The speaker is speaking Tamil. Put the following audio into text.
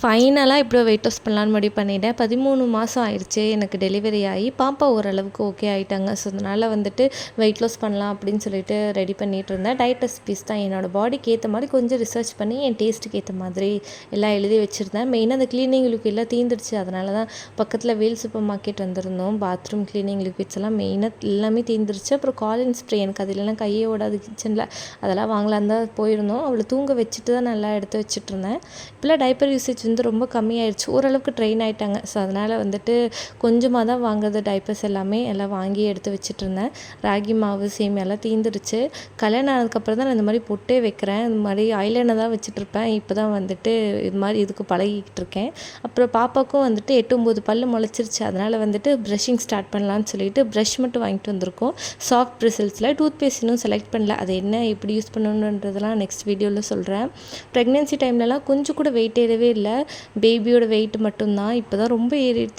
ஃபைனலாக இப்படி வெயிட் லாஸ் பண்ணலான்னு முடிவு பண்ணிட்டேன். 13 மாதம் ஆயிடுச்சு எனக்கு டெலிவரி ஆகி. பாப்பா ஓரளவுக்கு ஓகே ஆகிட்டாங்க. ஸோ அதனால் வந்துட்டு வெயிட் லாஸ் பண்ணலாம் அப்படின்னு சொல்லிட்டு ரெடி பண்ணிகிட்டு இருந்தேன். டயட் ரெசிபீஸ் தான் என்னோடய பாடிக்கு ஏற்ற மாதிரி கொஞ்சம் ரிசர்ச் பண்ணி என் டேஸ்ட்டுக்கு ஏற்ற மாதிரி எல்லாம் எழுதி வச்சுருந்தேன். மெயினாக அந்த க்ளீனிங் லிக்விட் எல்லாம் தீர்ந்துடுச்சு. அதனால தான் பக்கத்தில் வேல் சூப்பர் மார்க்கெட் வந்திருந்தோம். பாத்ரூம் க்ளீனிங் லிக்விட்ஸ் எல்லாம் மெயினாக எல்லாமே தீர்ந்துருச்சு. அப்புறம் காலின் ஸ்ப்ரே எனக்கு அதிலலாம் கையே ஓடாது கிச்சனில். அதெல்லாம் வாங்கலான்னு தான் போயிருந்தோம். அவளை தூங்க வச்சுட்டு தான் நல்லா எடுத்து வச்சுட்டு இருந்தேன். இப்போலாம் டைப்பர் யூசேஜ் வந்து ரொம்ப கம்மியாயிடுச்சு. ஓரளவுக்கு ட்ரெயின் ஆகிட்டாங்க. ஸோ அதனால் வந்துட்டு கொஞ்சமாக தான் வாங்குறது டைப்பர்ஸ் எல்லாமே எல்லாம் வாங்கி எடுத்து வச்சுட்ருந்தேன். ராகி மாவு சேமியாலாம் தீர்ந்துடுச்சு. கல்யாணம் ஆனதுக்கப்புறம் தான் நான் இந்த மாதிரி பொட்டே வைக்கிறேன். இந்த மாதிரி ஐலைனர் தான் வச்சுட்ருப்பேன். இப்போ தான் வந்துட்டு இது மாதிரி இதுக்கு பழகிக்கிட்டு இருக்கேன். அப்புறம் பாப்பாவுக்கும் வந்துட்டு 8, 9 பல் முளைச்சிருச்சு. அதனால் வந்துட்டு ப்ரஷிங் ஸ்டார்ட் பண்ணலான்னு சொல்லிட்டு ப்ரஷ் மட்டும் வாங்கிட்டு வந்திருக்கோம். சாஃப்ட் பிரிசில்ஸில் டூத் பேஸ்ட் இன்னும் செலக்ட் பண்ணல. அது என்ன எப்படி யூஸ் பண்ணணுன்றதெல்லாம் நெக்ஸ்ட் வீடியோவில் சொல்கிறேன். ப்ரெக்னென்சி டைம்லலாம் கொஞ்சம் கூட வெயிட் ஏறவே இல்லை. பேபியோட வெயிட் மட்டும்தான். இப்போ தான் ரொம்ப ஏறிடுச்சு.